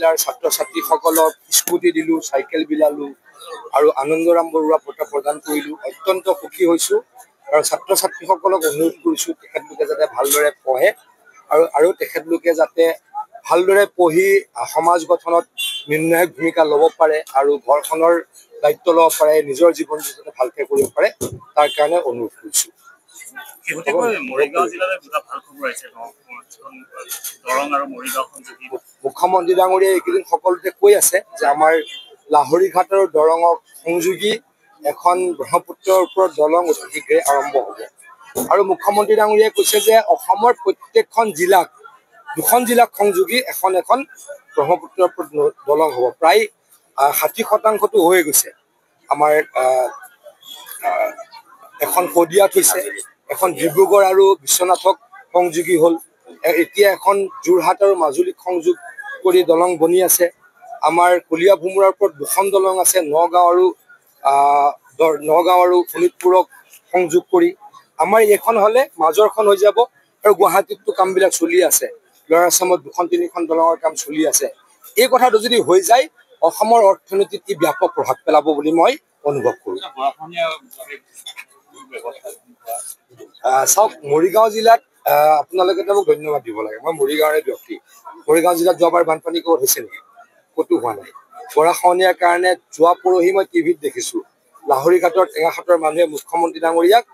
জিলাৰ ছাত্ৰ ছাত্ৰীসকলক স্কুটি দিলোঁ, চাইকেল বিলালোঁ আৰু আনন্দৰাম বৰুৱা বঁটা প্ৰদান কৰিলোঁ। অত্যন্ত সুখী হৈছোঁ আৰু ছাত্ৰ ছাত্ৰীসকলক অনুৰোধ কৰিছোঁ তেখেতলোকে যাতে ভালদৰে পঢ়ে আৰু তেখেতলোকে যাতে ভালদৰে পঢ়ি সমাজ গঠনত নিৰ্ণায়ক ভূমিকা ল'ব পাৰে আৰু ঘৰখনৰ দায়িত্ব ল'ব পাৰে, নিজৰ জীৱনটো যাতে ভালকৈ কৰিব পাৰে তাৰ কাৰণে অনুৰোধ কৰিছোঁ। মুখ্যমন্ত্ৰী ডাঙৰীয়াই এইকেইদিন সকলোতে কৈ আছে যে আমাৰ লাহৰীঘাট আৰু দৰঙক সংযোগী এখন ব্ৰহ্মপুত্ৰৰ ওপৰত দলং অতি শীঘ্ৰে আৰম্ভ হ'ব। আৰু মুখ্যমন্ত্ৰী ডাঙৰীয়াই কৈছে যে অসমৰ প্ৰত্যেকখন জিলাক 2খন জিলাক সংযোগী এখন ব্ৰহ্মপুত্ৰৰ ওপৰত দলং হ'ব। প্ৰায় 60% হৈ গৈছে। আমাৰ এখন শদিয়াত হৈছে, এখন ডিব্ৰুগড় আৰু বিশ্বনাথক সংযোগী হ'ল, এতিয়া এখন যোৰহাট আৰু মাজুলীক সংযোগ কৰি দলং বনি আছে। আমাৰ কলীয়া ভোমোৰাৰ ওপৰত 2খন দলং আছে, নগাঁও আৰু শোণিতপুৰক সংযোগ কৰি। আমাৰ এইখন হ'লে মাজৰখন হৈ যাব আৰু গুৱাহাটীততো কামবিলাক চলি আছে, ল'ৰা আছামত 2-3খন দলঙৰ কাম চলি আছে। এই কথাটো যদি হৈ যায় অসমৰ অৰ্থনীতিত ই ব্যাপক প্ৰভাৱ পেলাব বুলি মই অনুভৱ কৰোঁ। চাওক, মৰিগাঁও জিলাত আপোনালোকে মোক ধন্যবাদ দিব লাগে। মই মৰিগাঁৱৰে ব্যক্তি। মৰিগাঁও জিলাত যোৱাবাৰ বানপানী ক'ত হৈছে নেকি? ক'তো হোৱা নাই। গৰাখহনীয়াৰ কাৰণে যোৱা পৰহি মই টিভিত দেখিছোঁ লাহৰীঘাটৰ টেঙাখাটৰ মানুহে মুখ্যমন্ত্ৰী ডাঙৰীয়াক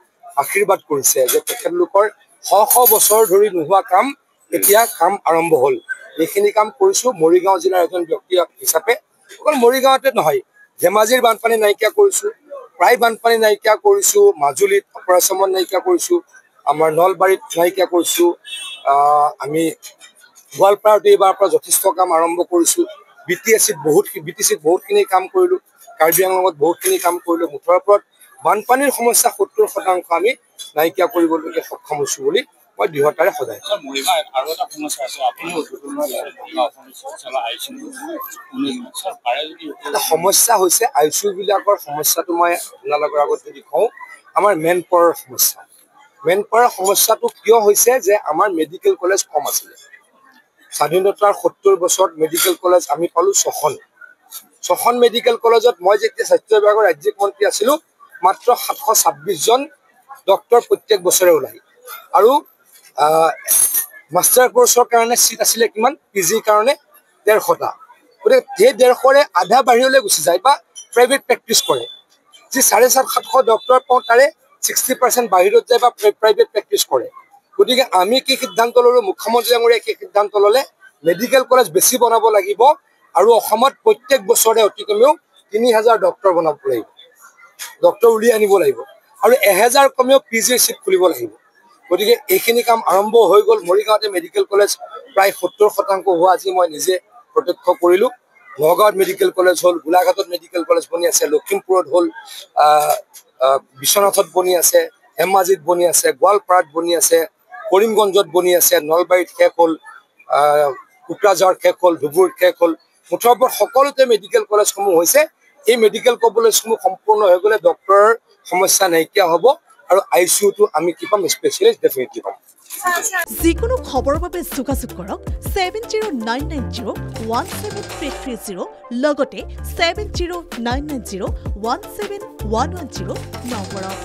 আশীৰ্বাদ কৰিছে যে তেখেতলোকৰ শ বছৰ ধৰি নোহোৱা কাম এতিয়া কাম আৰম্ভ হ'ল। এইখিনি কাম কৰিছোঁ মৰিগাঁও জিলাৰ এজন ব্যক্তি হিচাপে। অকল মৰিগাঁৱতে নহয়, ধেমাজিৰ বানপানী নাইকিয়া কৰিছোঁ, প্ৰায় বানপানী নাইকিয়া কৰিছোঁ, মাজুলীত অপাৰেশ্যন নাইকিয়া কৰিছোঁ, আমাৰ নলবাৰীত নাইকিয়া কৰিছোঁ, আমি গোৱালপাৰাত এইবাৰৰ পৰা যথেষ্ট কাম আৰম্ভ কৰিছোঁ। BTCত বহুতখিনি কাম কৰিলোঁ, কাৰ্বি আংলঙত বহুতখিনি কাম কৰিলোঁ। মুঠৰ ওপৰত বানপানীৰ সমস্যা 70% আমি নাইকিয়া কৰিবলৈ সক্ষম হৈছোঁ বুলি মই দৃঢ়তাৰে সদায়। সমস্যা হৈছে ICU বিলাকৰ সমস্যাটো মই আপোনালোকৰ আগত যদি কওঁ, আমাৰ মেন পাৱাৰৰ সমস্যা। মেন পাৱাৰৰ সমস্যাটো কিয় হৈছে যে আমাৰ মেডিকেল কলেজ কম আছিলে। স্বাধীনতাৰ 70 বছৰত মেডিকেল কলেজ আমি পালোঁ 6খন মেডিকেল কলেজত মই যেতিয়া স্বাস্থ্য বিভাগৰ ৰাজ্যিক মন্ত্ৰী আছিলোঁ মাত্ৰ 726জন ডক্তৰ প্ৰত্যেক বছৰে ওলায় আৰু মাষ্টাৰ কোৰ্চৰ কাৰণে চিট আছিলে কিমান, PGৰ কাৰণে 150টা। গতিকে সেই 150ৰে আধা বাহিৰলৈ গুচি যায় বা প্ৰাইভেট প্ৰেক্টিচ কৰে। যি 750 ডক্তৰ পাওঁ তাৰে 60% বাহিৰত যায় বা প্ৰাইভেট প্ৰেক্টিচ কৰে। গতিকে আমি কি সিদ্ধান্ত ল'লোঁ, মুখ্যমন্ত্ৰী ডাঙৰীয়াই কি সিদ্ধান্ত ল'লে, মেডিকেল কলেজ বেছি বনাব লাগিব আৰু অসমত প্ৰত্যেক বছৰে অতি কমেও 3000 ডক্তৰ বনাব লাগিব, ডক্তৰ উলিয়াই আনিব লাগিব আৰু 1000 কমেও PGৰ চিট খুলিব লাগিব। গতিকে এইখিনি কাম আৰম্ভ হৈ গ'ল। মৰিগাঁৱতে মেডিকেল কলেজ প্ৰায় 70% হোৱা আজি মই নিজে প্ৰত্যক্ষ কৰিলোঁ। নগাঁৱত মেডিকেল কলেজ হ'ল, গোলাঘাটত মেডিকেল কলেজ বনি আছে, লখিমপুৰত হ'ল, বিশ্বনাথত বনি আছে, ধেমাজিত বনি আছে, গোৱালপাৰাত বনি আছে, কৰিমগঞ্জত বনি আছে, নলবাৰীত শেষ হ'ল, কোকৰাঝাৰ শেষ হ'ল, ধুবুৰীত শেষ হ'ল। মুঠৰ ওপৰত সকলোতে মেডিকেল কলেজসমূহ হৈছে। এই মেডিকেল কলেজসমূহ সম্পূৰ্ণ হৈ গ'লে ডক্তৰৰ সমস্যা নাইকিয়া হ'ব আৰু ICUটো আমি কি পাম, স্পেচিয়েলিষ্ট ডেফিনেটলি পাম। যিকোনো খবৰৰ বাবে যোগাযোগ কৰক 7099017330 লগতে 7099017110 নম্বৰত।